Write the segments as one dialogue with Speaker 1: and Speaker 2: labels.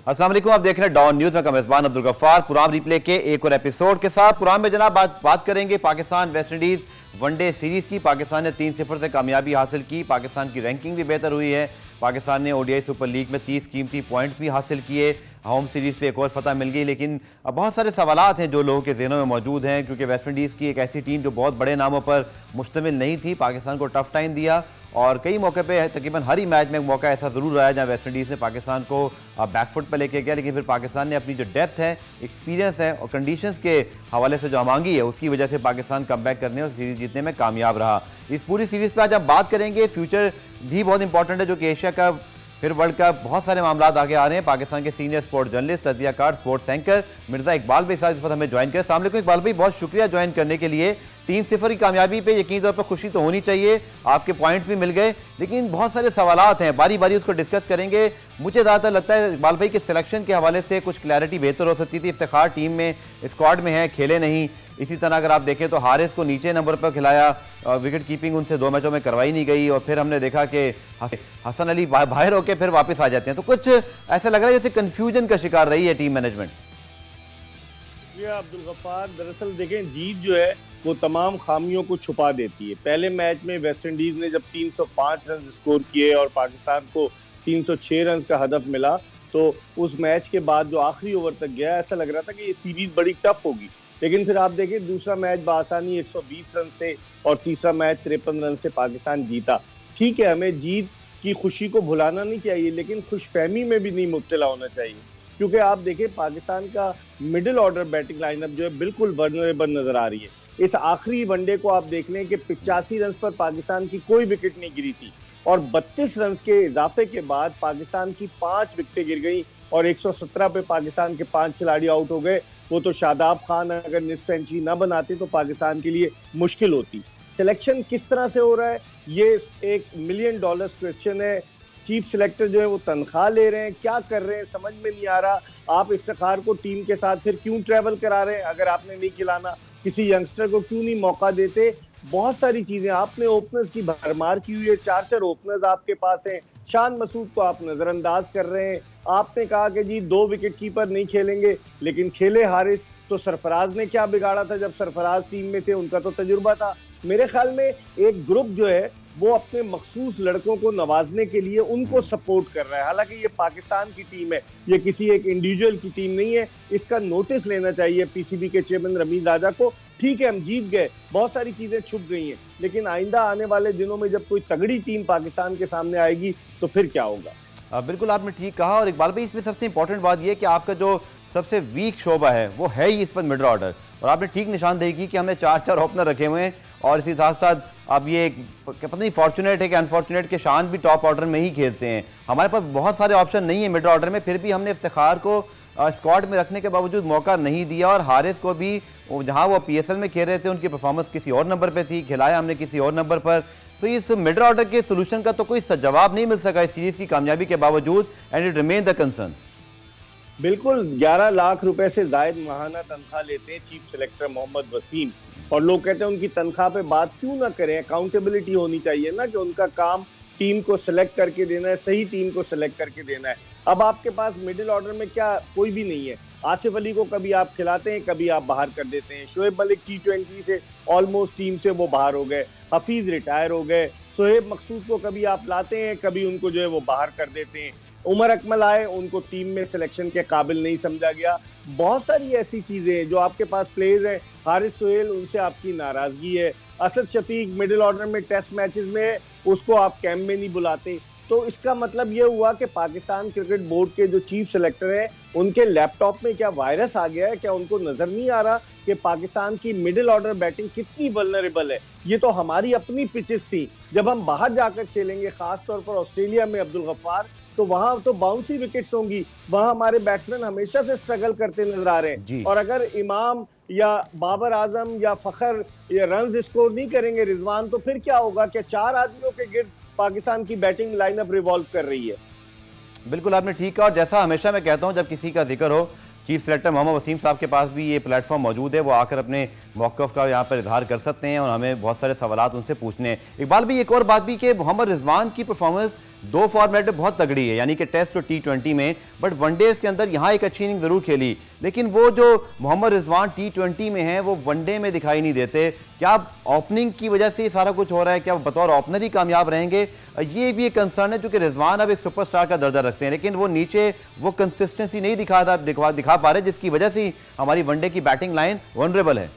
Speaker 1: अस्सलाम वालेकुम, आप देख रहे हैं डॉन न्यूज में मेजबान अब्दुल गफ्फार। पुराम रिप्ले के एक और एपिसोड के साथ पुराम में जनाब बात करेंगे Pakistan West Indies one day series की। पाकिस्तान ने 3-0 से कामयाबी हासिल की। पाकिस्तान की रैंकिंग भी बेहतर हुई है। पाकिस्तान ने ओडीआई सुपर लीग में 30 कीमती पॉइंट्स भी हासिल किए। होम सीरीज़ पे एक और फतह मिल गई, लेकिन अब बहुत सारे सवालात हैं जो लोगों के ज़हनों में मौजूद हैं, क्योंकि वेस्ट इंडीज़ की एक ऐसी टीम जो बहुत बड़े नामों पर मुश्तमिल नहीं थी, पाकिस्तान को टफ टाइम दिया और कई मौके पे तकरीबन हर ही मैच में एक मौका ऐसा ज़रूर आया जहाँ वेस्ट इंडीज़ ने पाकिस्तान को बैकफुट पर लेके गया, लेकिन फिर पाकिस्तान ने अपनी जो डेप्थ है, एक्सपीरियंस है और कंडीशंस के हवाले से जो मांगी है, उसकी वजह से पाकिस्तान कमबैक करने और सीरीज़ जीतने में कामयाब रहा। इस पूरी सीरीज़ पर आज हम बात करेंगे। फ्यूचर भी बहुत इंपॉर्टेंट है, जो कि एशिया कप फिर वर्ल्ड कप, बहुत सारे मामला आगे आ रहे हैं। पाकिस्तान के सीनियर स्पोर्ट्स जर्नलिस्ट, तजियाकार, स्पोर्ट्स एंकर मिर्जा इकबाल भाई साहब इस वक्त हमें ज्वाइन करें। अस्सलाम वालेकुम इकबाल भाई, बहुत शुक्रिया ज्वाइन करने के लिए। 3-0 की कामयाबी पे यकीनी तौर पर खुशी तो होनी चाहिए, आपके पॉइंट्स भी मिल गए, लेकिन बहुत सारे सवालात हैं, बारी बारी उसको डिस्कस करेंगे। मुझे ज़्यादातर लगता है इकबाल भाई कि सिलेक्शन के हवाले से कुछ क्लैरिटी बेहतर हो सकती थी। इफ्तिखार टीम में स्क्वाड में है, खेले नहीं। इसी तरह अगर आप देखें तो हारिस को नीचे नंबर पर खिलाया, विकेट कीपिंग उनसे 2 मैचों में करवाई नहीं गई और फिर हमने देखा कि हसन अली बाहर होकर फिर वापस आ जाते हैं। तो कुछ ऐसा लग रहा है जैसे कंफ्यूजन का शिकार रही है टीम मैनेजमेंट।
Speaker 2: अब्दुल गफ्फार, दरअसल देखें, जीत जो है वो तमाम खामियों को छुपा देती है। पहले मैच में वेस्ट इंडीज ने जब 305 रन स्कोर किए और पाकिस्तान को 306 रन का हदफ मिला, तो उस मैच के बाद जो आखिरी ओवर तक गया, ऐसा लग रहा था कि ये सीरीज बड़ी टफ होगी। लेकिन फिर आप देखें, दूसरा मैच बासानी 120 रन से और तीसरा मैच 53 रन से पाकिस्तान जीता। ठीक है, हमें जीत की खुशी को भुलाना नहीं चाहिए, लेकिन खुशफहमी में भी नहीं मुब्तला होना चाहिए, क्योंकि आप देखें पाकिस्तान का मिडिल ऑर्डर बैटिंग लाइनअप जो है बिल्कुल वल्नरेबल नजर आ रही है। इस आखिरी वनडे को आप देख लें कि 85 रन पर पाकिस्तान की कोई विकेट नहीं गिरी थी और 32 रन के इजाफे के बाद पाकिस्तान की 5 विकेटें गिर गई और 117 पे पाकिस्तान के 5 खिलाड़ी आउट हो गए। वो तो शादाब खान अगर निस्फ सेंचुरी ना बनाते तो पाकिस्तान के लिए मुश्किल होती। सिलेक्शन किस तरह से हो रहा है, ये एक $1 मिलियन क्वेश्चन है। चीफ सिलेक्टर जो है वो तनख्वाह ले रहे हैं, क्या कर रहे हैं समझ में नहीं आ रहा। आप इफ्तिखार को टीम के साथ फिर क्यों ट्रैवल करा रहे हैं? अगर आपने नहीं खिलाना, किसी यंगस्टर को क्यों नहीं मौका देते? बहुत सारी चीजें, आपने ओपनर्स की भरमार की हुई है, 4 ओपनर्स आपके पास हैं। शान मसूद को आप नजरअंदाज कर रहे हैं। आपने कहा कि जी 2 विकेट कीपर नहीं खेलेंगे, लेकिन खेले हारिस। तो सरफराज ने क्या बिगाड़ा था जब सरफराज टीम में थे? उनका तो तजुर्बा था। मेरे ख्याल में एक ग्रुप जो है वो अपने मखसूस लड़कों को नवाजने के लिए उनको सपोर्ट कर रहा है। हालांकि ये पाकिस्तान की टीम है, ये किसी एक इंडिविजुअल की टीम नहीं है। इसका नोटिस लेना चाहिए पीसीबी के चेयरमैन रमीज राजा को। ठीक है, हम जीत गए, बहुत सारी चीजें छुप गई हैं, लेकिन आइंदा आने वाले दिनों में जब कोई तगड़ी टीम पाकिस्तान के सामने आएगी तो फिर क्या होगा?
Speaker 1: बिल्कुल आपने ठीक कहा। और इकबाल भाई, इसमें सबसे इंपॉर्टेंट बात यह कि आपका जो सबसे वीक शोबा है वो है ही इस वक्त मिडल ऑर्डर, और आपने ठीक निशानदेही की कि हमने 4 ओपनर रखे हुए हैं और इसी साथ साथ अब ये पता नहीं फॉर्चुनेट है कि अनफॉर्चुनेट के शान भी टॉप ऑर्डर में ही खेलते हैं। हमारे पास बहुत सारे ऑप्शन नहीं है मिडल ऑर्डर में, फिर भी हमने इफ्तिखार को स्क्वाड में रखने के बावजूद मौका नहीं दिया और हारिस को भी जहां वो पीएसएल में खेल रहे थे उनकी परफॉर्मेंस किसी और नंबर पे थी, खिलाया हमने किसी और नंबर पर। तो इस मिडल ऑर्डर के सोल्यूशन का तो कोई जवाब नहीं मिल सका इस सीरीज की कामयाबी के बावजूद, and it remain the concern.
Speaker 2: बिल्कुल, 11 लाख रुपए से जायद माहाना तनख्वाह लेते हैं चीफ सिलेक्टर मोहम्मद वसीम, और लोग कहते हैं उनकी तनख्वाह पे बात क्यों ना करें? अकाउंटेबिलिटी होनी चाहिए ना, कि उनका काम टीम को सिलेक्ट करके देना है, सही टीम को सिलेक्ट करके देना है। अब आपके पास मिडिल ऑर्डर में क्या कोई भी नहीं है। आसिफ अली को कभी आप खिलाते हैं, कभी आप बाहर कर देते हैं। शोएब मलिक T20 से ऑलमोस्ट टीम से वो बाहर हो गए, हफीज रिटायर हो गए। सोहेब मकसूद को कभी आप लाते हैं, कभी उनको जो है वो बाहर कर देते हैं। उमर अकमल आए, उनको टीम में सिलेक्शन के काबिल नहीं समझा गया। बहुत सारी ऐसी चीजें हैं जो आपके पास प्लेयर्स हैं। हारिस सोहेल, उनसे आपकी नाराजगी है। असद शफीक मिडिल ऑर्डर में टेस्ट मैचेस में, उसको आप कैंप में नहीं बुलाते। तो इसका मतलब ये हुआ कि पाकिस्तान क्रिकेट बोर्ड के जो चीफ सिलेक्टर हैं, उनके लैपटॉप में क्या वायरस आ गया है? क्या उनको नजर नहीं आ रहा कि पाकिस्तान की मिडिल ऑर्डर बैटिंग कितनी वल्नरेबल है? ये तो हमारी अपनी पिचेस थी। जब हम बाहर जाकर खेलेंगे, खासतौर पर ऑस्ट्रेलिया में अब्दुल गफ्फार, तो वहां तो बाउंसी विकेट्स होंगी, वहां हमारे बैट्समैन हमेशा से स्ट्रगल करते नजर आ रहे हैं। और अगर इमाम या बाबर आजम या फखर या रन स्कोर नहीं करेंगे रिजवान, तो फिर क्या होगा? कि 4 आदमियों के गिर्द पाकिस्तान की बैटिंग लाइनअप रिवॉल्व कर रही है।
Speaker 1: बिल्कुल आपने ठीक कहा, और जैसा हमेशा मैं कहता हूं जब किसी का जिक्र हो, चीफ सेलेक्टर मोहम्मद वसीम साहब के पास भी ये प्लेटफॉर्म मौजूद है, वो आकर अपने मौक़िफ़ का यहाँ पर इजहार कर सकते हैं और हमें बहुत सारे सवालात उनसे पूछने हैं। इकबाल भी एक और बात भी कि मोहम्मद रिजवान की परफॉर्मेंस दो फॉर्मेट में बहुत तगड़ी है, यानी कि टेस्ट और T20 में, बट वनडेज के अंदर यहाँ एक अच्छी इनिंग जरूर खेली, लेकिन वो जो मोहम्मद रिजवान T20 में है वो वनडे में दिखाई नहीं देते। क्या ओपनिंग की वजह से ये सारा कुछ हो रहा है? क्या बतौर ओपनर ही कामयाब रहेंगे? ये भी एक कंसर्न है, क्योंकि रिजवान अब एक सुपरस्टार का दर्जा रखते हैं, लेकिन वो नीचे वो कंसिस्टेंसी नहीं दिखा पा रहे, जिसकी वजह से हमारी वनडे की बैटिंग लाइन वनरेबल है।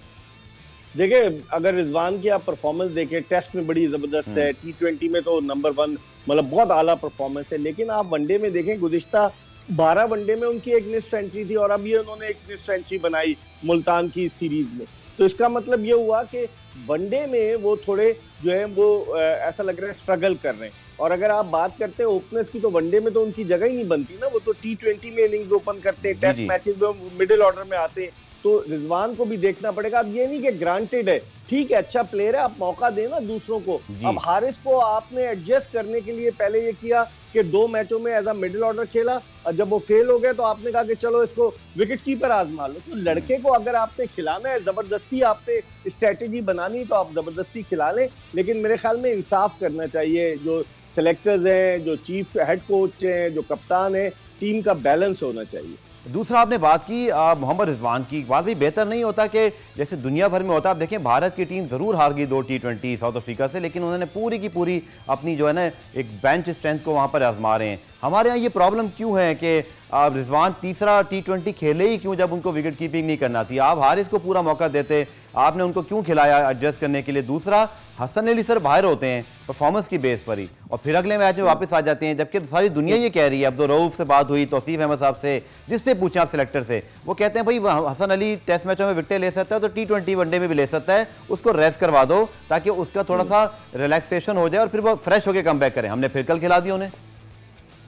Speaker 2: देखिए, अगर रिजवान की आप परफॉर्मेंस देखें, टेस्ट में बड़ी जबरदस्त है, T20 में तो नंबर 1, मतलब बहुत आला परफॉर्मेंस है, लेकिन आप वनडे में देखें, गुज़िश्ता 12 वनडे में उनकी एक निस्फ सेंचुरी थी और अब ये उन्होंने एक निस्फ सेंचुरी बनाई मुल्तान की सीरीज में। तो इसका मतलब ये हुआ कि वनडे में वो थोड़े जो है वो ऐसा लग रहा है स्ट्रगल कर रहे हैं। और अगर आप बात करते हैं ओपनर्स की, तो वनडे में तो उनकी जगह ही नहीं बनती ना, वो तो T20 में इनिंग्स ओपन करते हैं, टेस्ट मैचेस में मिडिल ऑर्डर में आते हैं। तो रिजवान को भी देखना पड़ेगा। अब ये नहीं कि ग्रांटेड है, ठीक है, अच्छा प्लेयर है, आप मौका देना दूसरों को। अब हारिस को आपने एडजस्ट करने के लिए पहले ये किया कि 2 मैचों में एज अ मिडिल ऑर्डर खेला, और जब वो फेल हो गया तो आपने कहा कि चलो इसको विकेट कीपर आजमा लो। तो लड़के को अगर आपने खिलाना है, जबरदस्ती आपने स्ट्रेटेजी बनानी, तो आप जबरदस्ती खिला लें, लेकिन मेरे ख्याल में इंसाफ करना चाहिए। जो सेलेक्टर्स हैं, जो चीफ हेड कोच हैं, जो कप्तान है, टीम का बैलेंस होना चाहिए।
Speaker 1: दूसरा आपने बात की मोहम्मद रिजवान की, बात भी बेहतर नहीं होता कि जैसे दुनिया भर में होता। आप देखें, भारत की टीम जरूर हार गई 2 T20 साउथ अफ्रीका से, लेकिन उन्होंने पूरी की पूरी अपनी जो है ना एक बेंच स्ट्रेंथ को वहाँ पर आजमा रहे हैं। हमारे यहाँ ये प्रॉब्लम क्यों है कि रिजवान तीसरा T20 खेले ही क्यों जब उनको विकेट कीपिंग नहीं करना थी? आप हारिस को पूरा मौका देते, आपने उनको क्यों खिलाया एडजस्ट करने के लिए? दूसरा, हसन अली सर बाहर होते हैं परफॉर्मेंस की बेस पर ही, और फिर अगले मैच में वापस आ जाते हैं, जबकि सारी दुनिया ये कह रही है। अब्दुल रऊफ से बात हुई, तौसीफ अहमद साहब से, जिससे पूछें आप सिलेक्टर से, वो कहते हैं भाई हसन अली टेस्ट मैचों में विकेटें ले सकता है तो T20 वनडे में भी ले सकता है, उसको रेस्ट करवा दो ताकि उसका थोड़ा सा रिलैक्सेशन हो जाए और फिर वो फ्रेश होकर कम बैक करें। हमने फिर कल खिला दिया उन्हें।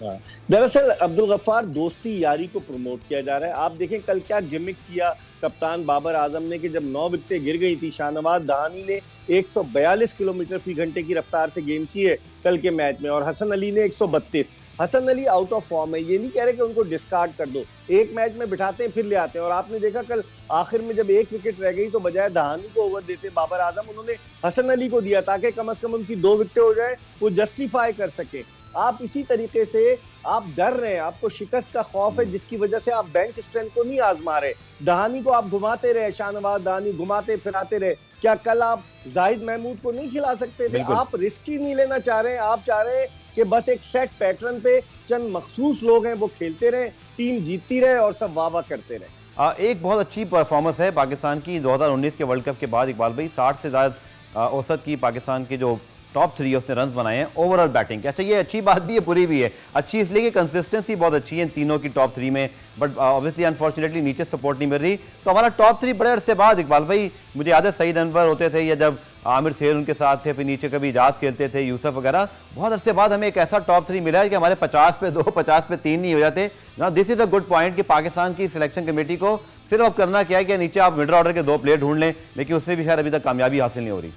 Speaker 2: दरअसल अब्दुल गफ्फार, दोस्ती यारी को प्रमोट किया जा रहा है। आप देखें कल क्या गिमिक किया कप्तान बाबर आजम ने, कि जब 9 विकेटें गिर गई थी, शाहनवाज दहानी ने 142 किलोमीटर फी घंटे की रफ्तार से गेंद की है कल के मैच में, और हसन अली ने 132। Hasan Ali out of form है, ये नहीं कह रहे कि उनको डिस्कार्ड कर दो, एक मैच में बिठाते हैं फिर ले आते हैं। और आपने देखा कल आखिर में जब 1 विकेट रह गई तो बजाय दहानी को ओवर देते बाबर आजम, उन्होंने हसन अली को दिया ताकि कम से कम उनकी 2 विकेटें हो जाए, वो जस्टिफाई कर सके। आप इसी तरीके से आप डर रहे हैं, आपको शिकस्त का खौफ है, जिसकी वजह से आप बेंच स्ट्रेंथ को नहीं आजमा रहे। दहानी को आप घुमाते रहे, शाहनवाज दहानी घुमाते फिराते रहे, क्या कल आप जाहिद महमूद को नहीं खिला सकते थे? आप रिस्क ही नहीं लेना चाह रहे हैं, आप चाह रहे हैं कि बस एक सेट पैटर्न पे चंद मखसूस लोग हैं वो खेलते रहे, टीम जीतती रहे और सब वाह वाह करते रहे।
Speaker 1: एक बहुत अच्छी परफॉर्मेंस है पाकिस्तान की 2019 के वर्ल्ड कप के बाद, इकबाल भाई 60 से ज़्यादा औसत की पाकिस्तान के जो टॉप 3 उसने रन बनाए हैं ओवरऑल बैटिंग। अच्छा, ये अच्छी बात भी है, बुरी भी है। अच्छी इसलिए कि कंसिस्टेंसी बहुत अच्छी है इन तीनों की टॉप 3 में, बट ऑब्वियसली अनफॉर्चुनेटली नीचे सपोर्ट नहीं मिल रही। तो हमारा टॉप 3 बड़े अरसे बाद, इकबाल भाई मुझे याद है सईद अनवर होते थे, या जब आमिर सेर उनके साथ थे, फिर नीचे कभी इजाज खेलते थे, यूसुफ वगैरह, बहुत अरसे बाद हमें एक ऐसा टॉप 3 मिला है कि हमारे 50 पे 2, 50 पे 3 नहीं हो जाते ना। This is a good point कि पाकिस्तान की सिलेक्शन कमेटी को सिर्फ अब करना क्या है कि नीचे आप मिडिल ऑर्डर के 2 प्लेयर ढूंढ लें, लेकिन उसमें भी खैर अभी तक कामयाबी हासिल नहीं हो रही।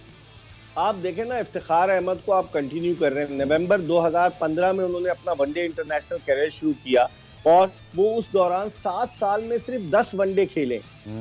Speaker 2: आप देखें ना, इफ्तिखार अहमद को आप कंटिन्यू कर रहे हैं। नवंबर 2015 में उन्होंने अपना वनडे इंटरनेशनल कैरियर शुरू किया और वो उस दौरान 7 साल में सिर्फ 10 वनडे खेले,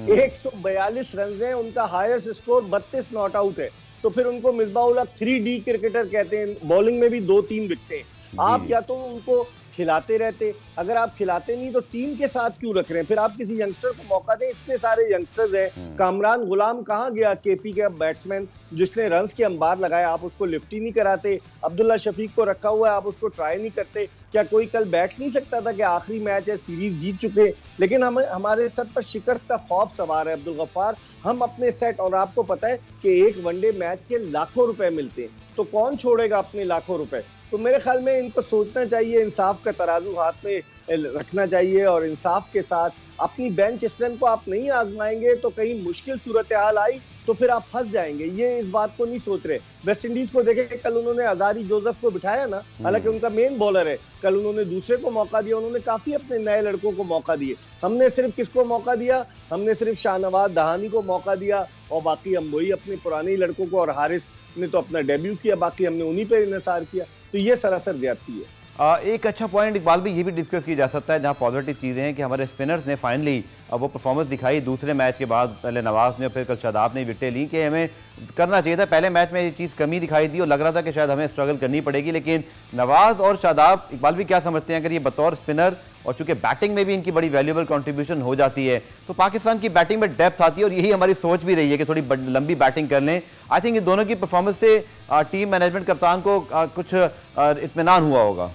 Speaker 2: 142 रन है उनका हाईएस्ट स्कोर, 32 नॉट आउट है। तो फिर उनको मिसबाह-उल हक 3D क्रिकेटर कहते हैं, बॉलिंग में भी 2-3 विकेटें। आप या तो उनको खिलाते रहते, अगर आप खिलाते नहीं तो टीम के साथ क्यों रख रहे हैं? फिर आप किसी यंगस्टर को मौका दें, इतने सारे यंगस्टर्स हैं। कामरान गुलाम कहाँ गया, केपी का बैट्समैन जिसने रन्स के अंबार लगाए, आप उसको लिफ्ट ही नहीं कराते। अब्दुल्ला शफीक को रखा हुआ है, आप उसको ट्राई नहीं करते। क्या कोई कल बैठ नहीं सकता था कि आखिरी मैच है, सीरीज जीत चुके, लेकिन हमारे सर पर शिकस्त का खौफ सवार है अब्दुल गफ्फार। हम अपने सेट, और आपको पता है कि एक वनडे मैच के लाखों रुपए मिलते हैं, तो कौन छोड़ेगा अपने लाखों रुपए? तो मेरे ख्याल में इनको सोचना चाहिए, इंसाफ का तराजू हाथ में रखना चाहिए, और इंसाफ के साथ अपनी बेंच स्ट्रेंथ को आप नहीं आजमाएंगे तो कहीं मुश्किल सूरत हाल आई तो फिर आप फंस जाएंगे। ये इस बात को नहीं सोच रहे। वेस्ट इंडीज को देखें, कल उन्होंने अजारी जोसेफ को बिठाया ना, हालांकि उनका मेन बॉलर है, कल उन्होंने दूसरे को मौका दिया, उन्होंने काफी अपने नए लड़कों को मौका दिए। हमने सिर्फ किसको मौका दिया? हमने सिर्फ शाहनवाज दहानी को मौका दिया, और बाकी हम वही अपने पुराने लड़कों को, और हारिस ने तो अपना डेब्यू किया, बाकी हमने उन्हीं पे इन्हिसार किया। तो ये सरासर ज्यादती है।
Speaker 1: एक अच्छा पॉइंट इकबाल भी ये भी डिस्कस किया जा सकता है, जहाँ पॉजिटिव चीज़ें हैं कि हमारे स्पिनर्स ने फाइनली वो परफॉर्मेंस दिखाई दूसरे मैच के बाद, पहले नवाज ने फिर कल शादाब ने विकेटें ली कि हमें करना चाहिए था। पहले मैच में ये चीज़ कमी दिखाई दी और लग रहा था कि शायद हमें स्ट्रगल करनी पड़ेगी, लेकिन नवाज और शादाब, इकबाल भी क्या समझते हैं अगर ये बतौर स्पिनर और चूंकि बैटिंग में भी इनकी बड़ी वैल्यूएबल कंट्रीब्यूशन हो जाती है तो पाकिस्तान की बैटिंग में डेप्थ आती है और यही हमारी सोच भी रही है कि थोड़ी लंबी बैटिंग कर लें। आई थिंक इन दोनों की परफॉर्मेंस से टीम मैनेजमेंट कप्तान को कुछ इत्मीनान हुआ होगा।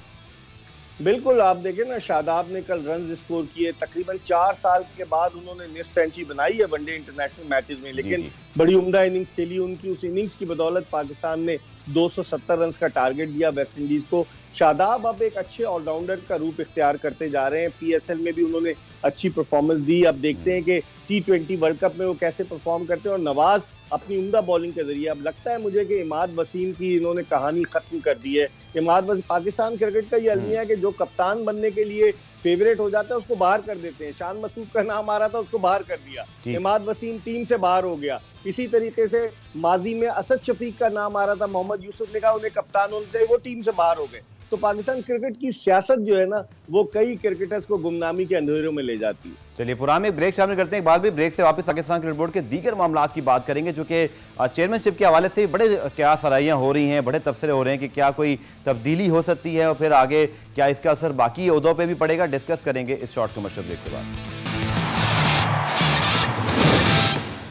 Speaker 2: बिल्कुल, आप देखें ना, शादाब ने कल रन स्कोर किए, तकरीबन 4 साल के बाद उन्होंने निस सेंचुरी बनाई है वनडे इंटरनेशनल मैचेस में, लेकिन बड़ी उम्दा इनिंग्स खेली उनकी। उस इनिंग्स की बदौलत पाकिस्तान ने 270 रन का टारगेट दिया वेस्ट इंडीज को। शादाब अब एक अच्छे ऑलराउंडर का रूप इख्तियार करते जा रहे हैं। पीएसएल में भी उन्होंने अच्छी परफॉर्मेंस दी। अब देखते हैं कि T20 वर्ल्ड कप में वो कैसे परफॉर्म करते हैं। और नवाज अपनी उम्दा बॉलिंग के जरिए, अब लगता है मुझे कि इमाद वसीम की इन्होंने कहानी खत्म कर दी है। इमाद वसीम, पाकिस्तान क्रिकेट का ये अलमिया है कि जो कप्तान बनने के लिए फेवरेट हो जाता है उसको बाहर कर देते हैं। शान मसूद का नाम आ रहा था, उसको बाहर कर दिया। इमाद वसीम टीम से बाहर हो गया। इसी तरीके से माजी में असद शफीक का नाम आ रहा था, मोहम्मद यूसुफ ने कहा उन्हें कप्तान होना चाहिए, वो टीम से बाहर हो गए। तो पाकिस्तान क्रिकेट की सियासत जो है ना, वो कई क्रिकेटर्स को गुमनामी के अंधेरों में ले जाती है।
Speaker 1: चलिए पुराने में ब्रेक शामिल करते हैं। एक बार भी ब्रेक से वापस पाकिस्तान क्रिकेट बोर्ड के दीगर मामला की बात करेंगे, जो कि चेयरमैनशिप के हवाले से बड़े क्या सराहियां हो रही हैं, बड़े तबसरे हो रहे हैं कि क्या कोई तब्दीली हो सकती है और फिर आगे क्या इसका असर बाकी ओहदों पर भी पड़ेगा। डिस्कस करेंगे इस शॉर्ट कमर्शियल ब्रेक के बाद।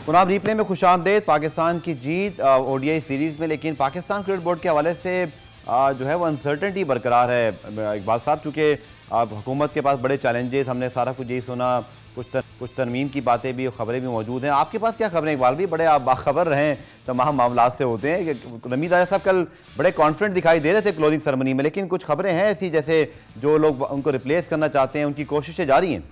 Speaker 1: पुराने रिप्ले में खुशामदेद। पाकिस्तान की जीत ओडीआई सीरीज में, लेकिन पाकिस्तान क्रिकेट बोर्ड के हवाले से जो है वो अनसर्टेनिटी बरकरार है इकबाल साहब, चूँकि हुकूमत के पास बड़े चैलेंजेस, हमने सारा कुछ यही सुना, कुछ तरमीम की बातें भी, खबरें भी मौजूद हैं। आपके पास क्या खबरें इकबाल भी? बड़े आप बाखबर रहे हैं तमाम मामला से होते हैं कि रमीज राजा साहब कल बड़े कॉन्फिडेंट दिखाई दे रहे थे क्लोजिंग सेरेमनी में, लेकिन कुछ खबरें हैं ऐसी जैसे जो लोग उनको रिप्लेस करना चाहते हैं, उनकी कोशिशें जारी हैं।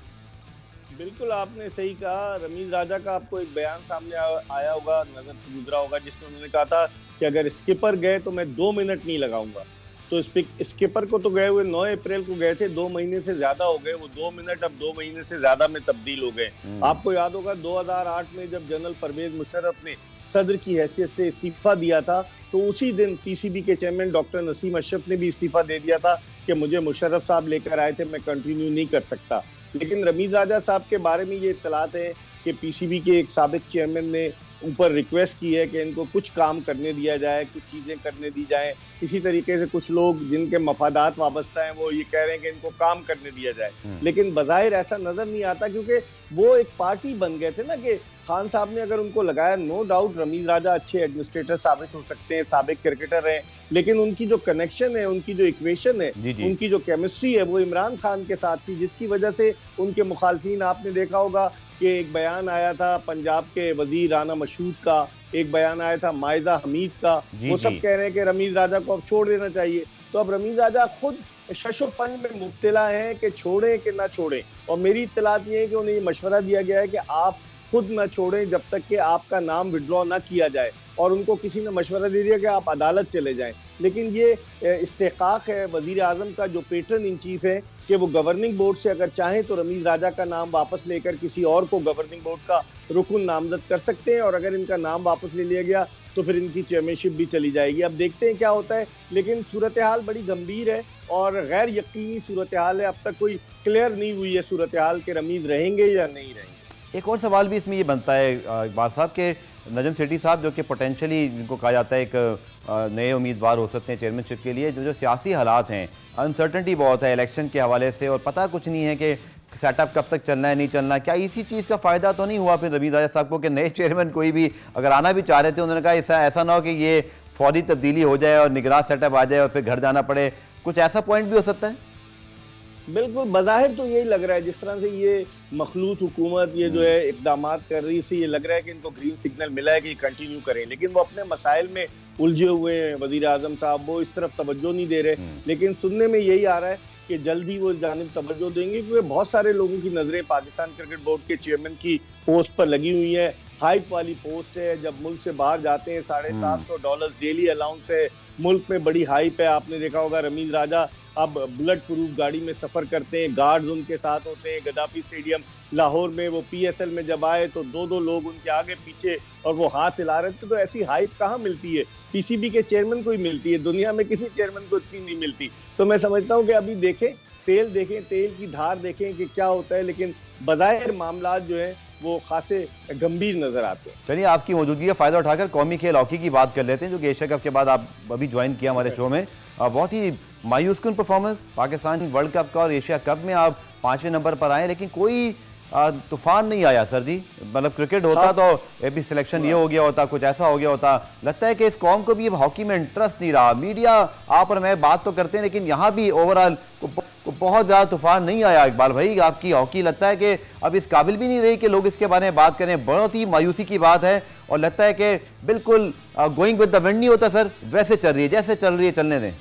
Speaker 2: बिल्कुल, आपने सही कहा। रमीज राजा का आपको एक बयान सामने आया होगा, नजर से गुजरा होगा, जिसमें उन्होंने कहा था कि अगर स्किपर गए तो मैं 2 मिनट नहीं लगाऊंगा। तो स्किपर को तो गए हुए 9 अप्रैल को गए थे, 2 महीने से ज्यादा हो गए। वो 2 मिनट अब 2 महीने से ज्यादा में तब्दील हो गए। आपको याद होगा 2008 में जब जनरल परवेज मुशर्रफ ने सदर की हैसियत से इस्तीफा दिया था, तो उसी दिन पीसीबी के चेयरमैन डॉक्टर नसीम अशरफ ने भी इस्तीफा दे दिया था कि मुझे मुशर्रफ साहब लेकर आए थे, मैं कंटिन्यू नहीं कर सकता। लेकिन रमीज राजा साहब के बारे में ये इत्तलात है कि पीसीबी के एक साबिक चेयरमैन ने ऊपर रिक्वेस्ट की है कि इनको कुछ काम करने दिया जाए, कुछ चीज़ें करने दी जाए। इसी तरीके से कुछ लोग जिनके मफादात वाबस्ता हैं वो ये कह रहे हैं कि इनको काम करने दिया जाए, लेकिन बज़ाहिर ऐसा नजर नहीं आता, क्योंकि वो एक पार्टी बन गए थे ना कि खान साहब ने अगर उनको लगाया। नो डाउट रमीज राजा अच्छे एडमिनिस्ट्रेटर साबित हो सकते हैं, साबिक क्रिकेटर हैं, लेकिन उनकी जो कनेक्शन है, उनकी जो इक्वेशन है, उनकी जो केमिस्ट्री है वो इमरान खान के साथ थी, जिसकी वजह से उनके मुखालफिन, आपने देखा होगा कि एक बयान आया था पंजाब के वजीर राना मशहूद का, एक बयान आया था माइजा हमीद का, वो सब कह रहे हैं कि रमीज राजा को अब छोड़ देना चाहिए। तो अब रमीज राजा खुद शशोपन में मुब्तला है कि छोड़ें कि ना छोड़ें, और मेरी इत्तलात ये है कि उन्हें ये मशवरा दिया गया है कि आप खुद ना छोड़ें जब तक कि आपका नाम विड्रॉ ना किया जाए, और उनको किसी ने मशवरा दे दिया कि आप अदालत चले जाएं। लेकिन ये इस्तेकाक है वजीर आजम का, जो पैटर्न इन चीफ है, कि वो गवर्निंग बोर्ड से अगर चाहें तो रमीज राजा का नाम वापस लेकर किसी और को गवर्निंग बोर्ड का रुकन नामजद कर सकते हैं, और अगर इनका नाम वापस ले लिया गया तो फिर इनकी चेयरमैनशिप भी चली जाएगी। अब देखते हैं क्या होता है, लेकिन सूरत हाल बड़ी गंभीर है और गैर यकीनी सूरत हाल है। अब तक कोई क्लियर नहीं हुई है सूरत हाल के रमीज रहेंगे या नहीं रहेंगे।
Speaker 1: एक और सवाल भी इसमें ये बनता है इकबाल साहब के नजम सेठी साहब, जो कि पोटेंशली जिनको कहा जाता है एक नए उम्मीदवार हो सकते हैं चेयरमैनशिप के लिए, जो सियासी हालात हैं, अनसर्टनिटी बहुत है इलेक्शन के हवाले से और पता कुछ नहीं है कि सेटअप कब तक चलना है, नहीं चलना। क्या इसी चीज़ का फ़ायदा तो नहीं हुआ फिर रमीज राजा साहब को कि नए चेयरमैन कोई भी अगर आना भी चाह रहे थे, उन्होंने कहा ऐसा ना हो कि ये फौरी तब्दीली हो जाए और निगरान सेटअप आ जाए और फिर घर जाना पड़े, कुछ ऐसा पॉइंट भी हो सकता है?
Speaker 2: बिल्कुल, बज़ाहिर तो यही लग रहा है, जिस तरह से ये मखलूत हुकूमत ये जो है इक़दाम कर रही है, ये लग रहा है कि इनको ग्रीन सिग्नल मिला है कि कंटिन्यू करें, लेकिन वो अपने मसाइल में उलझे हुए हैं। वज़ीर आज़म साहब वो इस तरफ तवज्जो नहीं दे रहे, लेकिन सुनने में यही आ रहा है कि जल्द ही वो जानिब तवज्जो देंगे, क्योंकि बहुत सारे लोगों की नज़रें पाकिस्तान क्रिकेट बोर्ड के चेयरमैन की पोस्ट पर लगी हुई है। हाइप वाली पोस्ट है, जब मुल्क से बाहर जाते हैं $750 डेली अलाउंस है, मुल्क में बड़ी हाइप है। आपने देखा होगा रमीज राजा अब बुलेट प्रूफ गाड़ी में सफर करते हैं, गार्ड्स उनके साथ होते हैं। गद्दाफी स्टेडियम लाहौर में वो पीएसएल में जब आए तो 2-2 लोग उनके आगे पीछे और वो हाथ हिला रहे थे। तो ऐसी हाइप कहाँ मिलती है? पीसीबी के चेयरमैन को ही मिलती है, दुनिया में किसी चेयरमैन को इतनी नहीं मिलती। तो मैं समझता हूँ कि अभी देखें तेल देखें, तेल की धार देखें कि क्या होता है, लेकिन बज़ाहिर मामला जो है वो खासे गंभीर नजर आते हैं।
Speaker 1: चलिए, आपकी मौजूदगी का फायदा उठाकर कौमी खेल हॉकी की बात कर लेते हैं, जो कि एशिया कप के बाद आप अभी ज्वाइन किया हमारे शो में। बहुत ही मायूसकुन परफॉर्मेंस पाकिस्तान वर्ल्ड कप का, और एशिया कप में आप 5वें नंबर पर आए, लेकिन कोई तूफान नहीं आया सर जी। मतलब क्रिकेट होता तो अभी सिलेक्शन ये हो गया होता, कुछ ऐसा हो गया होता। लगता है कि इस कौम को भी अब हॉकी में इंटरेस्ट नहीं रहा। मीडिया आप और मैं बात तो करते हैं, लेकिन यहाँ भी ओवरऑल बहुत ज़्यादा तूफान नहीं आया। इकबाल भाई, आपकी हॉकी लगता है कि अब इस काबिल भी नहीं रही कि लोग इसके बारे में बात करें। बहुत ही मायूसी की बात है, और लगता है कि बिल्कुल गोइंग विद द विंड नहीं होता सर, वैसे चल रही है जैसे चल रही है, चलने दें।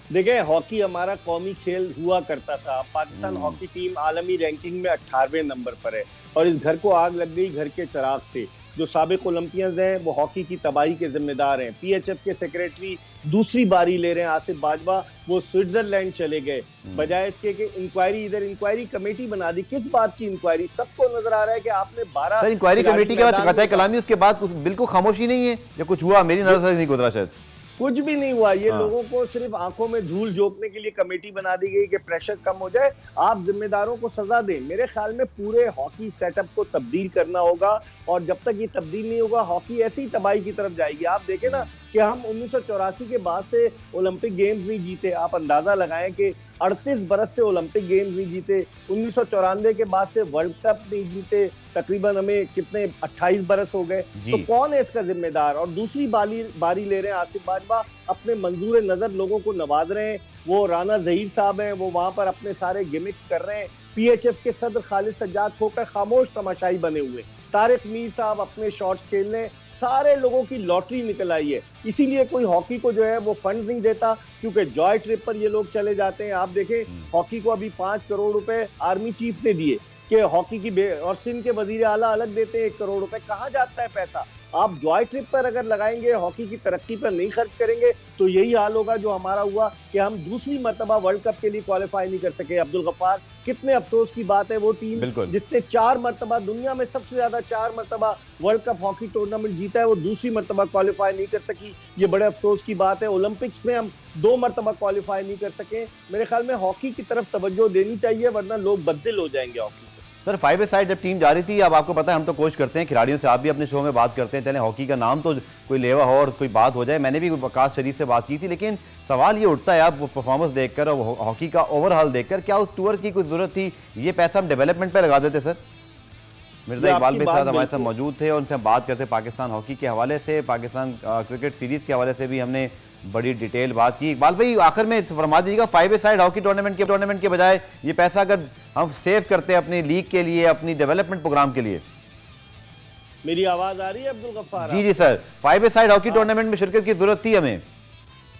Speaker 2: देखिए, हॉकी हमारा कौमी खेल हुआ करता था। पाकिस्तान हॉकी टीम आलमी रैंकिंग में 18वें नंबर पर है, और इस घर को आग लग गई घर के चिराग से। जो साबिक ओलंपियंस हैं वो हॉकी की तबाही के जिम्मेदार हैं। पीएचएफ के सेक्रेटरी दूसरी बारी ले रहे हैं आसिफ बाजवा, वो स्विट्जरलैंड चले गए, बजाय इसके कि इंक्वायरी, इधर इंक्वायरी कमेटी बना दी। किस बात की इंक्वायरी? सबको नजर आ रहा है कि आपने 12
Speaker 1: इंक्वायरी कमेटी के बाद कतई कलामी, उसके बाद बिल्कुल खामोशी नहीं है। जब कुछ हुआ मेरी नजर से नहीं गुजरा, शायद
Speaker 2: कुछ भी नहीं हुआ। ये लोगों को सिर्फ आंखों में धूल झोंकने के लिए कमेटी बना दी गई कि प्रेशर कम हो जाए, आप जिम्मेदारों को सजा दें। मेरे ख्याल में पूरे हॉकी सेटअप को तब्दील करना होगा, और जब तक ये तब्दील नहीं होगा हॉकी ऐसी तबाही की तरफ जाएगी। आप देखें ना कि हम 1984 के बाद से ओलंपिक गेम्स नहीं जीते। आप अंदाजा लगाएं कि 38 बरस से ओलंपिक गेम्स नहीं जीते। 1994 के बाद से वर्ल्ड कप नहीं जीते। तकरीबन हमें कितने 28 बरस हो गए। तो कौन है इसका जिम्मेदार? और दूसरी बारी ले रहे हैं आसिफ बाजवा, अपने मंजूर नजर लोगों को नवाज रहे हैं। वो राना जहीर साहब हैं, वो वहां पर अपने सारे गिमिक्स कर रहे हैं। पीएचएफ के सदर खालिद सज्जाद होकर खामोश तमाशाई बने हुए। तारिक मीर साहब अपने शॉट्स खेल रहे हैं। सारे लोगों की लॉटरी निकल आई है, इसीलिए कोई हॉकी को जो है वो फंड नहीं देता, क्योंकि जॉय ट्रिप पर ये लोग चले जाते हैं। आप देखें, हॉकी को अभी 5 करोड़ रुपए आर्मी चीफ ने दिए कि हॉकी की और सिंध के वजीर आला अलग देते हैं 1 करोड़ रुपए। कहाँ जाता है पैसा? आप जॉय ट्रिप पर अगर लगाएंगे, हॉकी की तरक्की पर नहीं खर्च करेंगे, तो यही हाल होगा जो हमारा हुआ कि हम दूसरी मर्तबा वर्ल्ड कप के लिए क्वालिफाई नहीं कर सके। अब्दुल गफ्फार, कितने अफसोस की बात है, वो टीम जिसने 4 मर्तबा, दुनिया में सबसे ज्यादा 4 मर्तबा वर्ल्ड कप हॉकी टूर्नामेंट जीता है, वो दूसरी मर्तबा क्वालिफाई नहीं कर सकी। ये बड़े अफसोस की बात है। ओलंपिक्स में हम 2 मर्तबा क्वालिफाई नहीं कर सके। मेरे ख्याल में हॉकी की तरफ तवज्जो देनी चाहिए, वरना लोग बददिल हो जाएंगे हॉकी।
Speaker 1: सर, 5 साइड जब टीम जा रही थी, अब आपको पता है हम तो कोच करते हैं, खिलाड़ियों से आप भी अपने शो में बात करते हैं, चले हॉकी का नाम तो कोई लेवा हो और कोई बात हो जाए। मैंने भी वकास शरीफ से बात की थी, लेकिन सवाल ये उठता है, आप परफॉर्मेंस देखकर और हॉकी का ओवरऑल देखकर, क्या उस टूर की कोई जरूरत थी? ये पैसा हम डेवलपमेंट पे लगा देते सर। मिर्जा इकबाल भाई साहब हमारे साथ मौजूद थे, और उनसे हम बात करते पाकिस्तान हॉकी के हवाले से, पाकिस्तान क्रिकेट सीरीज के हवाले से भी हमने बड़ी डिटेल बात की। इकबाल भाई, आखिर में फरमा दीजिएगा, 5 साइड हॉकी टूर्नामेंट के बजाय ये पैसा अगर हम सेव करते हैं अपनी लीग के लिए, अपनी डेवलपमेंट प्रोग्राम के लिए।
Speaker 2: मेरी आवाज आ रही है अब्दुल गफ्फार?
Speaker 1: जी सर, 5 साइड हॉकी टूर्नामेंट में शिरकत की जरूरत थी हमें?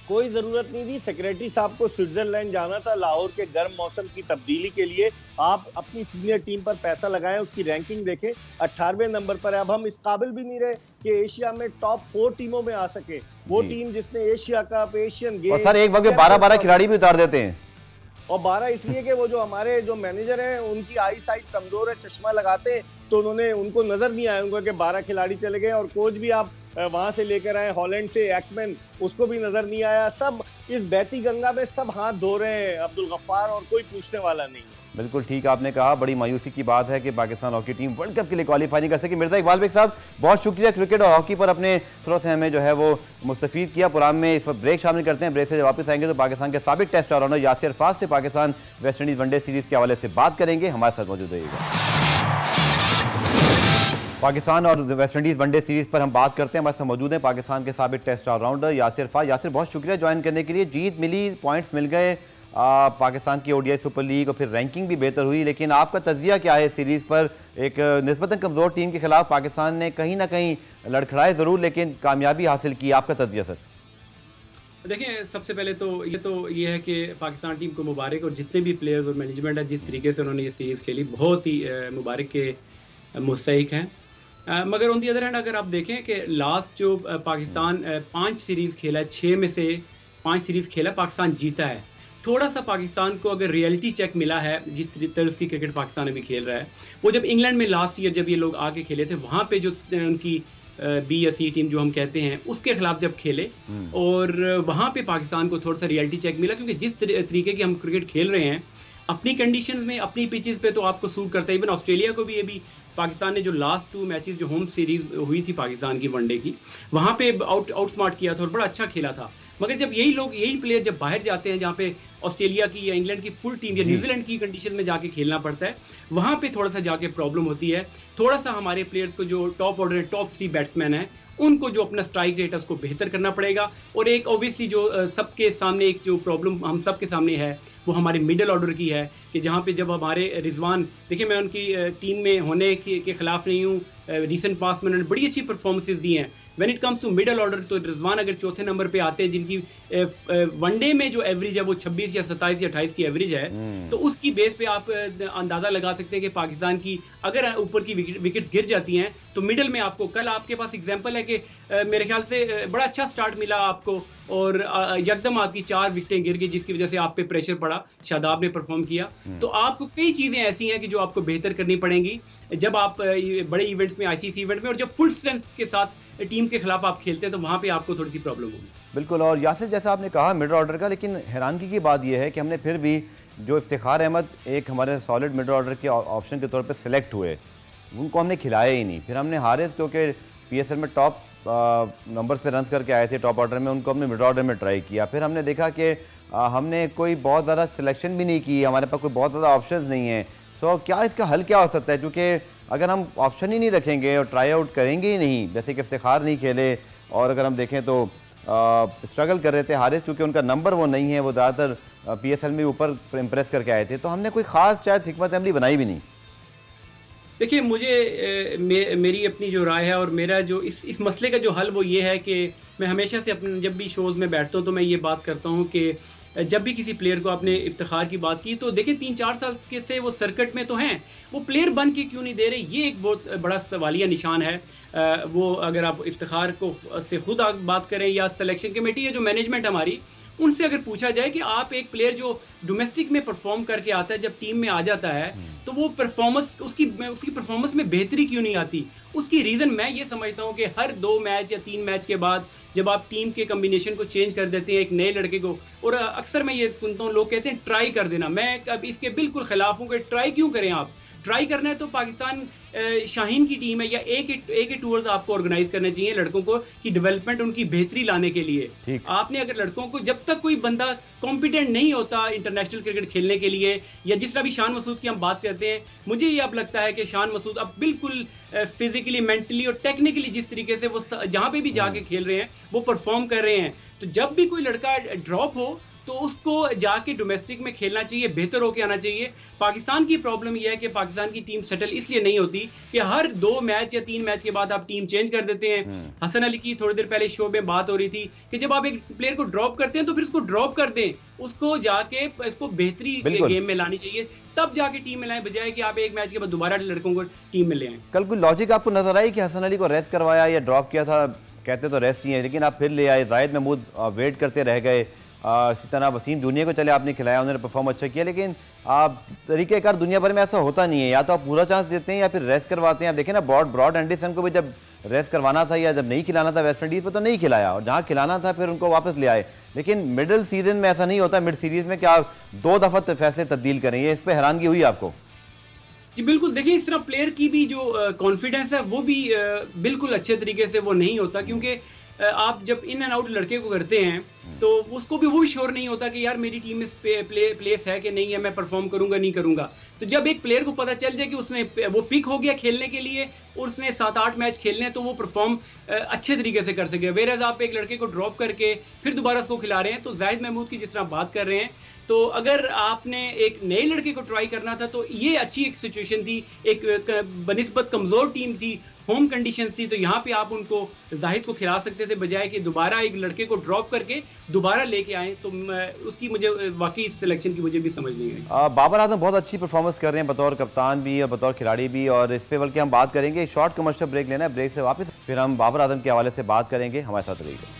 Speaker 2: कोई जरूरत नहीं थी। सेक्रेटरी साहब को स्विट्जरलैंड जाना था लाहौर के गर्म मौसम की तब्दीली के लिए। आप अपनी सीनियर टीम पर पैसा लगाएं, उसकी रैंकिंग देखें, 18वें नंबर पर है। अब हम इस काबिल भी नहीं रहे कि एशिया में टॉप 4 टीमों में आ सके। वो टीम जिसने Asia cup, Asian game,
Speaker 1: sir एक वक्त 12-12 खिलाड़ी भी उतार देते हैं।
Speaker 2: और 12 इसलिए कि वो जो हमारे जो मैनेजर हैं उनकी आई साइट कमजोर है, चश्मा लगाते हैं, तो उनको नजर नहीं आया उनको कि 12 खिलाड़ी चले गए। और कोच भी आप वहां से लेकर आए हॉलैंड से, एक्टमैन, उसको भी नजर नहीं आया। सब इस बहती गंगा में सब हाथ धो रहे हैं अब्दुल गफ्फार, और कोई पूछने वाला नहीं है।
Speaker 1: बिल्कुल ठीक आपने कहा, बड़ी मायूसी की बात है कि Pakistan hockey team world cup के लिए क्वालिफाई नहीं कर सकी। मिर्जा इकबाल बेग साहब, बहुत शुक्रिया क्रिकेट और हॉकी पर अपने थ्रो से हमें जो है वो मुस्तफीद किया। प्रोग्राम में इस वक्त ब्रेक शामिल करते हैं। ब्रेक से जब वापस आएंगे तो पाकिस्तान के साबिक टेस्ट ऑलराउंडर यासिर अरफात से Pakistan West Indies one day series के हवाले से बात करेंगे। हमारे साथ मौजूद रहिएगा। पाकिस्तान और वेस्ट इंडीज वनडे सीरीज पर हम बात करते हैं। हमारे साथ मौजूद हैं पाकिस्तान के साबिक टेस्ट ऑलराउंडर यासिर अरफात। यासिर, बहुत शुक्रिया ज्वाइन करने के लिए। जीत मिली, पॉइंट्स मिल गए, पाकिस्तान की ओडीआई सुपर लीग और फिर रैंकिंग भी बेहतर हुई, लेकिन आपका तज्जिया क्या है सीरीज पर? एक निस्बतन कमज़ोर टीम के खिलाफ पाकिस्तान ने कहीं ना कहीं लड़खड़ाए ज़रूर, लेकिन कामयाबी हासिल की। आपका तज्जिया सर?
Speaker 3: देखिए, सबसे पहले तो ये है कि पाकिस्तान टीम को मुबारक, और जितने भी प्लेयर्स और मैनेजमेंट है जिस तरीके से उन्होंने ये सीरीज़ खेली, बहुत ही मुबारक के मुस्तहिक हैं। मगर ऑन दी अदर हैंड अगर आप देखें कि लास्ट जो पाकिस्तान 5 सीरीज़ खेला है, 6 में से 5 सीरीज़ खेला, पाकिस्तान जीता है। थोड़ा सा पाकिस्तान को अगर रियलिटी चेक मिला है जिस तर्ज की क्रिकेट पाकिस्तान अभी खेल रहा है, वो जब इंग्लैंड में लास्ट ईयर जब ये लोग आके खेले थे, वहाँ पे जो उनकी बी या सी टीम जो हम कहते हैं उसके खिलाफ जब खेले, और वहाँ पे पाकिस्तान को थोड़ा सा रियलिटी चेक मिला, क्योंकि जिस तरीके की हम क्रिकेट खेल रहे हैं अपनी कंडीशंस में, अपनी पिचेस पे तो आपको सूट करता है। इवन ऑस्ट्रेलिया को भी ये भी पाकिस्तान ने जो लास्ट 2 मैचेस जो होम सीरीज हुई थी पाकिस्तान की वनडे की, वहां पे आउटस्मार्ट किया था और बड़ा अच्छा खेला था। मगर जब यही प्लेयर जब बाहर जाते हैं, जहाँ पे ऑस्ट्रेलिया की या इंग्लैंड की फुल टीम या न्यूजीलैंड की कंडीशन में जाके खेलना पड़ता है, वहां पे थोड़ा सा जाके प्रॉब्लम होती है। थोड़ा सा हमारे प्लेयर्स को जो टॉप ऑर्डर टॉप 3 बैट्समैन हैं, उनको जो अपना स्ट्राइक रेट है उसको बेहतर करना पड़ेगा। और एक ऑब्वियसली जो सबके सामने एक जो प्रॉब्लम हम सबके सामने है, वो हमारे मिडिल ऑर्डर की है कि जहाँ पे जब हमारे रिजवान, देखिए मैं उनकी टीम में होने के खिलाफ नहीं हूँ, रिसेंट पास में उन्होंने बड़ी अच्छी परफॉर्मेंसेज दी हैं। When it comes to middle order, तो रिजवान अगर चौथे नंबर पे आते हैं, जिनकी वनडे में जो एवरेज है वो 26 या 27 या 28 की एवरेज है, तो उसकी बेस पे आप अंदाजा लगा सकते हैं कि पाकिस्तान की अगर ऊपर की विकेट्स गिर जाती हैं तो मिडिल में आपको, कल आपके पास एग्जांपल है कि मेरे ख्याल से बड़ा अच्छा स्टार्ट मिला आपको और यकदम आपकी 4 विकेटें गिर गई, जिसकी वजह से आप पे प्रेशर पड़ा, शादाब ने परफॉर्म किया। तो आपको कई चीजें ऐसी हैं कि जो आपको बेहतर करनी पड़ेंगी जब आप बड़े इवेंट्स में, आईसीसी इवेंट में, और जब फुल स्ट्रेंथ के साथ टीम के खिलाफ आप खेलते हैं तो वहां पे आपको थोड़ी सी प्रॉब्लम होगी।
Speaker 1: बिल्कुल। और यासिर, जैसा आपने कहा मिडल ऑर्डर का, लेकिन हैरानगी की बात यह है कि हमने फिर भी जो इफ्तिखार अहमद एक हमारे सॉलिड मिडल ऑर्डर के ऑप्शन के तौर पे सिलेक्ट हुए, उनको हमने खिलाया ही नहीं। फिर हमने हारिस, क्योंकि पीएसएल में टॉप नंबर्स पे रन्स करके आए थे टॉप ऑर्डर में, उनको हमने मिडल ऑर्डर में ट्राई किया। फिर हमने देखा कि हमने कोई बहुत ज़्यादा सिलेक्शन भी नहीं की, हमारे पास कोई बहुत ज़्यादा ऑप्शंस नहीं है। सो क्या इसका हल क्या हो सकता है? क्योंकि अगर हम ऑप्शन ही नहीं रखेंगे और ट्राई आउट करेंगे ही नहीं, जैसे कि इफ्तिखार नहीं खेले, और अगर हम देखें तो स्ट्रगल कर रहे थे हारिस, क्योंकि उनका नंबर वो नहीं है, वो ज़्यादातर पीएसएल में ऊपर इम्प्रेस करके आए थे, तो हमने कोई ख़ास शायद हिकमत अमली बनाई भी नहीं।
Speaker 3: देखिए, मुझे मेरी अपनी जो राय है और मेरा जो इस मसले का जो हल वो ये है कि मैं हमेशा से अपने जब भी शोज़ में बैठता हूँ तो मैं ये बात करता हूँ कि जब भी किसी प्लेयर को आपने इफ्तिखार की बात की, तो देखिए 3-4 साल के से वो सर्किट में तो हैं, वो प्लेयर बन के क्यों नहीं दे रहे, ये एक बहुत बड़ा सवालिया निशान है। वो अगर आप इफ्तिखार को से खुद बात करें या सिलेक्शन कमेटी या जो मैनेजमेंट हमारी, उनसे अगर पूछा जाए कि आप एक प्लेयर जो डोमेस्टिक में परफॉर्म करके आता है, जब टीम में आ जाता है तो वो परफॉर्मेंस उसकी परफॉर्मेंस में बेहतरी क्यों नहीं आती, उसकी रीज़न मैं ये समझता हूँ कि हर 2 मैच या 3 मैच के बाद जब आप टीम के कम्बिनेशन को चेंज कर देते हैं एक नए लड़के को, और अक्सर मैं ये सुनता हूँ लोग कहते हैं ट्राई कर देना, मैं अब इसके बिल्कुल खिलाफ हूँ कि ट्राई क्यों करें आप। ट्राई करना है तो पाकिस्तान शाहीन की टीम है या एक टूर्स आपको ऑर्गेनाइज करने चाहिए लड़कों को कि डेवलपमेंट उनकी बेहतरी लाने के लिए। आपने अगर लड़कों को, जब तक कोई बंदा कॉम्पिटेंट नहीं होता इंटरनेशनल क्रिकेट खेलने के लिए, या जिस तरह भी शान मसूद की हम बात करते हैं, मुझे ये अब लगता है कि शान मसूद अब बिल्कुल फिजिकली, मेंटली और टेक्निकली जिस तरीके से वो जहां पे भी जाके खेल रहे हैं वो परफॉर्म कर रहे हैं, तो जब भी कोई लड़का ड्रॉप हो तो उसको जाके डोमेस्टिक में खेलना चाहिए, बेहतर होके आना चाहिए। पाकिस्तान की प्रॉब्लम यह है कि पाकिस्तान की टीम सेटल इसलिए नहीं होती कि हर 2 मैच या 3 मैच के बाद आप टीम चेंज कर देते हैं। हसन अली की थोड़ी देर पहले शो में बात हो रही थी कि जब आप एक प्लेयर को ड्रॉप करते हैं तो फिर उसको ड्रॉप कर दें, उसको जाके इसको बेहतरी गेम में लानी चाहिए, तब जाके टीम में लाएं, बजाय कि आप एक मैच के बाद दोबारा लड़कों को टीम में ले आए।
Speaker 1: कल कोई लॉजिक आपको नजर आई कि हसन अली को रेस्ट करवाया या ड्रॉप किया था? कहते तो रेस्ट नहीं है, लेकिन आप फिर ले आए, जाहिद महमूद वेट करते रह गए, इसी तरह वसीम जूनियर को चले आपने खिलाया, उन्होंने परफॉर्म अच्छा किया, लेकिन आप तरीक़ेकार दुनिया भर में ऐसा होता नहीं है, या तो आप पूरा चांस देते हैं या फिर रेस्ट करवाते हैं। आप देखें ना, ब्रॉड एंडरसन को भी जब रेस्ट करवाना था या जब नहीं खिलाना था वेस्ट इंडीज़ पर, तो नहीं खिलाया, और जहाँ खिलाना था फिर उनको वापस ले आए। लेकिन मिडिल सीजन में ऐसा नहीं होता, मिड सीरीज़ में क्या आप 2 दफ़ा फैसले तब्दील करेंगे, इस पर हैरानगी हुई आपको?
Speaker 3: जी बिल्कुल, देखिए इस तरह प्लेयर की भी जो कॉन्फिडेंस है वो भी बिल्कुल अच्छे तरीके से वो नहीं होता, क्योंकि आप जब इन एंड आउट लड़के को करते हैं तो उसको भी वो भी श्योर नहीं होता कि यार मेरी टीम में प्लेस है कि नहीं है, मैं परफॉर्म करूंगा नहीं करूंगा। तो जब एक प्लेयर को पता चल जाए कि उसने वो पिक हो गया खेलने के लिए और उसने 7-8 मैच खेलने हैं, तो वो परफॉर्म अच्छे तरीके से कर सके। वेरेज आप एक लड़के को ड्रॉप करके फिर दोबारा उसको खिला रहे हैं, तो जाहिद महमूद की जिस तरह बात कर रहे हैं, तो अगर आपने एक नए लड़के को ट्राई करना था तो ये अच्छी एक सिचुएशन थी, एक बनिस्बत कमजोर टीम थी, होम कंडीशन थी, तो यहाँ पे आप उनको जाहिद को खिला सकते थे, बजाय कि दोबारा एक लड़के को ड्रॉप करके दोबारा लेके आए। तो उसकी मुझे वाकई सिलेक्शन की मुझे भी समझ नहीं आई।
Speaker 1: बाबर आजम बहुत अच्छी परफॉर्मेंस कर रहे हैं बतौर कप्तान भी और बतौर खिलाड़ी भी, और इस पे बल्कि हम बात करेंगे। शॉर्ट कमर्शियल ब्रेक लेना है, ब्रेक से वापस फिर हम बाबर आजम के हवाले से बात करेंगे। हमारे साथ रहिएगा।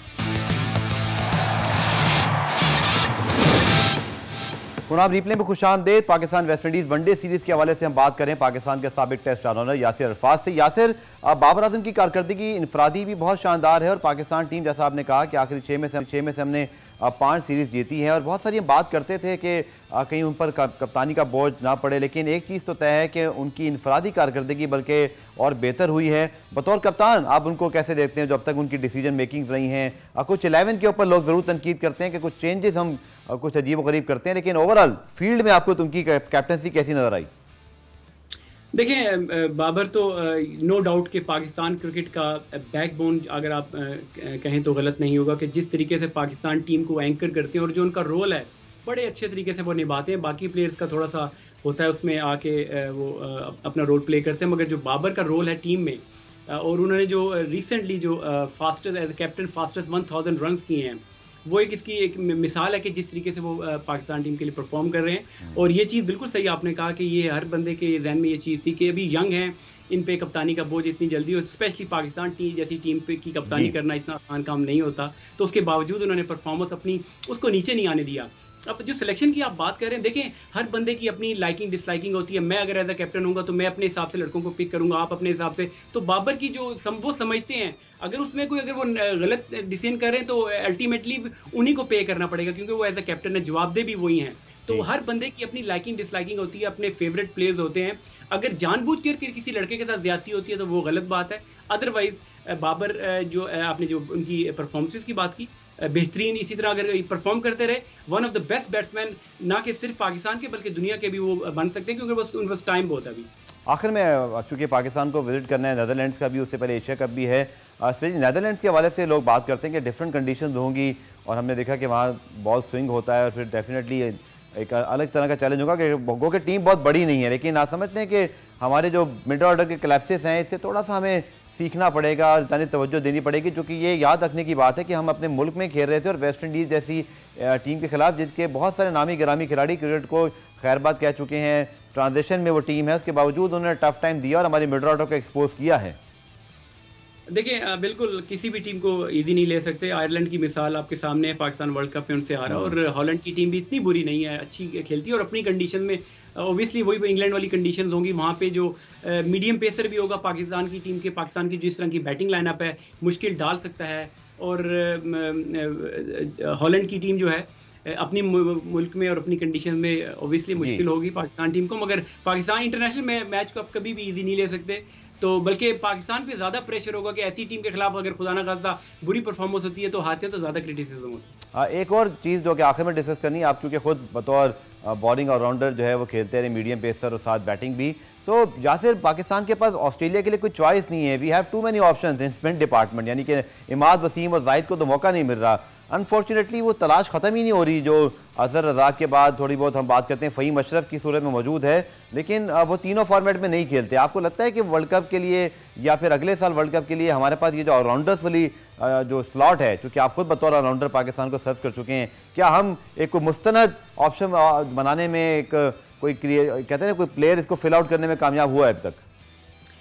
Speaker 1: पुनाब रिप्ले में खुशामदीद। Pakistan West Indies one day series के हवाले से हम बात करें पाकिस्तान के साबिक टेस्ट ऑनर यासिर अरफात से। यासिर, बाबर आजम की कारकर्दगी इनफरादी भी बहुत शानदार है, और पाकिस्तान टीम जैसा आपने कहा कि आखिरी 6 में से हमने 5 सीरीज जीती हैं। और बहुत सारी हम बात करते थे कि कहीं उन पर कप्तानी का बोझ ना पड़े, लेकिन एक चीज़ तो तय है कि उनकी इनफरादी कारकर्दगी बल्कि और बेहतर हुई है। बतौर कप्तान आप उनको कैसे देखते हैं जो अब तक उनकी डिसीजन मेकिंग रही हैं? कुछ 11 के ऊपर लोग ज़रूर तनकीद करते हैं कि कुछ चेंजेस हम कुछ अजीब व गरीब करते हैं, लेकिन ओवरऑल फील्ड में आपको उनकी कैप्टनसी कैसी नजर आई?
Speaker 3: देखिए, बाबर तो नो डाउट कि पाकिस्तान क्रिकेट का बैकबोन अगर आप कहें तो गलत नहीं होगा कि जिस तरीके से पाकिस्तान टीम को एंकर करते हैं और जो उनका रोल है बड़े अच्छे तरीके से वो निभाते हैं। बाकी प्लेयर्स का थोड़ा सा होता है उसमें आके वो अपना रोल प्ले करते हैं, मगर जो बाबर का रोल है टीम में और उन्होंने जो रिसेंटली जो fastest as captain fastest 1000 run किए हैं, वो इसकी एक मिसाल है कि जिस तरीके से वो पाकिस्तान टीम के लिए परफॉर्म कर रहे हैं। और ये चीज़ बिल्कुल सही आपने कहा कि ये हर बंदे के जहन में ये चीज़ थी कि अभी यंग हैं, इन पे कप्तानी का बोझ इतनी जल्दी, और स्पेशली पाकिस्तान टीम जैसी टीम पे की कप्तानी करना इतना आसान काम नहीं होता। तो उसके बावजूद उन्होंने परफॉर्मेंस अपनी उसको नीचे नहीं आने दिया। अब जो सिलेक्शन की आप बात कर रहे हैं, देखें हर बंदे की अपनी लाइकिंग डिसलाइकिंग होती है। मैं अगर एज अ कैप्टन हूँगा तो मैं अपने हिसाब से लड़कों को पिक करूंगा, आप अपने हिसाब से। तो बाबर की जो वो समझते हैं अगर उसमें कोई अगर वो गलत डिसीजन कर रहे हैं तो अल्टीमेटली उन्हीं को पे करना पड़ेगा, क्योंकि वो एज अ कैप्टन है, जवाबदेह भी वही हैं। तो हर बंदे की अपनी लाइकिंग डिसलाइकिंग होती है, अपने फेवरेट प्लेयर्स होते हैं। अगर जानबूझकर किसी लड़के के साथ ज्यादती होती है तो वो गलत बात है। अदरवाइज बाबर जो आपने जो उनकी परफॉर्मेंसेस की बात की, बेहतरीन, इसी तरह अगर परफॉर्म करते रहे, one of the best batsman ना कि सिर्फ पाकिस्तान के बल्कि दुनिया के भी वो बन सकते हैं, क्योंकि बस उन बस टाइम बहुत है अभी।
Speaker 1: आखिर में चूंकि पाकिस्तान को विजिट करना है, नेदरलैंड्स का भी, उससे पहले एशिया कप भी है, स्पेशली नेदरलैंड्स के हवाले से लोग बात करते हैं कि डिफरेंट कंडीशंस होंगी और हमने देखा कि वहाँ बॉल स्विंग होता है और फिर डेफिनेटली एक अलग तरह का चैलेंज होगा कि गो के टीम बहुत बड़ी नहीं है, लेकिन आप समझते हैं कि हमारे जो मिडल ऑर्डर के क्लैप्सेस हैं इससे थोड़ा सा हमें सीखना पड़ेगा और जाने तवज्जो देनी पड़ेगी, क्योंकि ये याद रखने की बात है कि हम अपने मुल्क में खेल रहे थे और वेस्ट इंडीज़ जैसी टीम के खिलाफ जिसके बहुत सारे नामी गिरामी खिलाड़ी क्रिकेट को खैरबाद कह चुके हैं, ट्रांजिशन में वो टीम है, उसके बावजूद उन्होंने टफ टाइम दिया और हमारी मिडल ऑर्डर को एक्सपोज किया है।
Speaker 3: देखिए, बिल्कुल किसी भी टीम को इजी नहीं ले सकते। आयरलैंड की मिसाल आपके सामने है, पाकिस्तान वर्ल्ड कप में उनसे हारा, और हॉलैंड की टीम भी इतनी बुरी नहीं है, अच्छी खेलती है और अपनी कंडीशन में ऑब्वियसली वही इंग्लैंड वाली कंडीशंस होंगी। वहाँ पे जो मीडियम पेसर भी होगा पाकिस्तान की टीम के, पाकिस्तान की जिस तरह की बैटिंग लाइनअप है मुश्किल डाल सकता है। और हॉलैंड की टीम जो है अपनी मुल्क में और अपनी कंडीशन में ऑब्वियसली मुश्किल होगी पाकिस्तान टीम को, मगर पाकिस्तान इंटरनेशनल मैच को आप कभी भी ईजी नहीं ले सकते। तो बल्कि पाकिस्तान पे ज़्यादा प्रेशर होगा कि ऐसी टीम के खिलाफ अगर खुदा ना खास्ता बुरी परफॉर्मेंस होती है तो हारते हैं तो ज़्यादा क्रिटिसिज्म होता है।
Speaker 1: एक और चीज़ जो कि आखिर में डिस्कस करनी है, आप चूँकि खुद बतौर बॉलिंग ऑलराउंडर जो है वो खेलते रहे, मीडियम पेसर और साथ बैटिंग भी, तो यासिर पाकिस्तान के पास ऑस्ट्रेलिया के लिए कोई चॉइस नहीं है। We have too many options in spin department, यानी कि इमाद, वसीम और जाहिद को तो मौका नहीं मिल रहा। अनफॉर्चुनेटली वो तलाश ख़त्म ही नहीं हो रही जो अजहर रज़ाक के बाद थोड़ी बहुत हम बात करते हैं फ़हीम अशरफ की सूरत में मौजूद है, लेकिन वो तीनों फॉर्मेट में नहीं खेलते। आपको लगता है कि वर्ल्ड कप के लिए या फिर अगले साल वर्ल्ड कप के लिए हमारे पास ये जो ऑलराउंडर्स वाली जो स्लॉट है, चूँकि आप खुद बतौर ऑलराउंडर पाकिस्तान को सर्व कर चुके हैं, क्या हम एक मुस्तनद ऑप्शन बनाने में एक कोई कहते हैं कोई प्लेयर इसको फिल आउट करने में कामयाब हुआ है अब तक?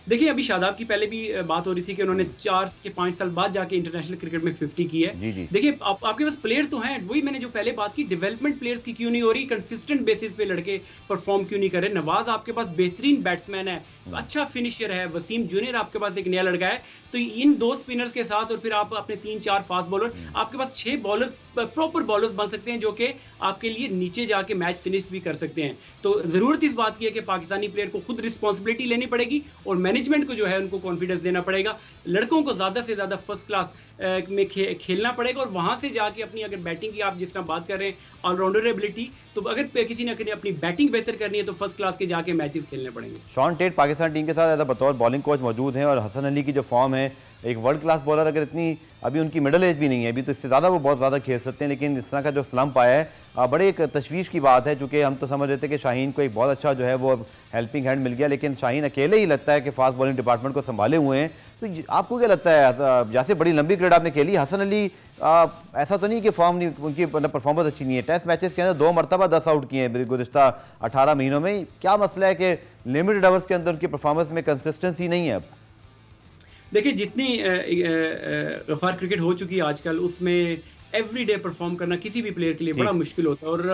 Speaker 3: देखिए, अभी शादाब की पहले भी बात हो रही थी कि उन्होंने 4 से 5 साल बाद जाके इंटरनेशनल क्रिकेट में 50 की है। देखिए, आपके पास प्लेयर्स तो हैं, वही मैंने जो पहले बात की, डेवलपमेंट प्लेयर्स की क्यों नहीं हो रही, कंसिस्टेंट बेसिस पे लड़के परफॉर्म क्यों नहीं कर रहे। नवाज आपके पास बेहतरीन बैट्समैन है, अच्छा फिनिशर है, वसीम जूनियर आपके पास एक नया लड़का है, तो इन 2 स्पिनर्स के साथ और फिर आप अपने 3-4 फास्ट बॉलर, आपके पास 6 बॉलर्स प्रॉपर बॉलर्स बन सकते हैं जो कि आपके लिए नीचे जाके मैच फिनिश भी कर सकते हैं। तो जरूरत इस बात की है कि पाकिस्तानी प्लेयर को खुद रिस्पॉन्सिबिलिटी लेनी पड़ेगी और मैनेजमेंट को जो है उनको कॉन्फिडेंस देना पड़ेगा। लड़कों को ज्यादा से ज्यादा फर्स्ट क्लास में खेलना पड़ेगा और वहां से जाके अपनी, अगर बैटिंग की आप जिस तरह बात कर रहे हैं ऑलराउंडर एबिलिटी, तो अगर किसी ने अपनी बैटिंग बेहतर करनी है तो फर्स्ट क्लास के जाके मैचेस खेलने पड़ेंगे।
Speaker 1: शॉन टेट पाकिस्तान टीम के साथ बतौर बॉलिंग कोच मौजूद हैं और हसन अली की जो फॉर्म है, एक वर्ल्ड क्लास बॉलर, अगर इतनी अभी उनकी मिडिल एज भी नहीं है अभी, तो इससे ज़्यादा वो बहुत ज़्यादा खेल सकते हैं, लेकिन इस तरह का जो स्लम्प आया है बड़े एक तशवीश की बात है, चूँकि हम तो समझ रहे थे कि शाहीन को एक बहुत अच्छा जो है वो हेल्पिंग हैंड मिल गया, लेकिन शाहीन अकेले ही लगता है कि फास्ट बॉलिंग डिपार्टमेंट को संभाले हुए हैं। तो आपको क्या लगता है, जैसे बड़ी लंबी क्रिकेट आपने खेली, हसन अली ऐसा तो नहीं कि फॉर्म नहीं, उनकी परफॉर्मेंस अच्छी नहीं है, टेस्ट मैचेस के अंदर 2 मरतबा 10 आउट किए हैं गुज़िश्ता 18 महीनों में, क्या मसला है कि लिमिटेड ओवर्स के अंदर उनकी परफॉर्मेंस में कंसिस्टेंसी नहीं है अब?
Speaker 3: देखिए, जितनी गफार क्रिकेट हो चुकी है आजकल, उसमें एवरीडे परफॉर्म करना किसी भी प्लेयर के लिए बड़ा मुश्किल होता है। और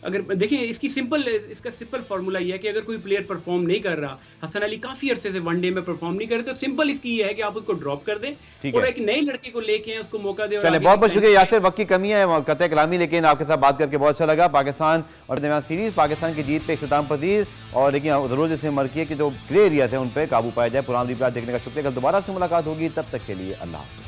Speaker 3: अगर देखिए इसका सिंपल फार्मूला ये है कि अगर कोई प्लेयर परफॉर्म नहीं कर रहा, हसन अली काफी अरसे से वनडे में परफॉर्म नहीं कर रहे, तो सिंपल इसकी ये है कि आप उसको ड्रॉप कर दें और एक नए लड़के को लेके आए, उसको मौका दें।
Speaker 1: चले, बहुत बहुत शुक्रिया यासिर, वक्त की कमी है कतई कलामी, लेकिन आपके साथ बात करके बहुत अच्छा लगा। पाकिस्तान और दरमियान सीरीज, पाकिस्तान की जीत पे इख्तिताम पजीर, और लेकिन जरूर जैसे मर किए कि जो ग्रे एरियाज है उन पर काबू पाया जाए। पुरानी रिपोर्ट देखने का शुक्रिया। कल दोबारा से मुलाकात होगी, तब तक के लिए अल्लाह हाफ़िज़।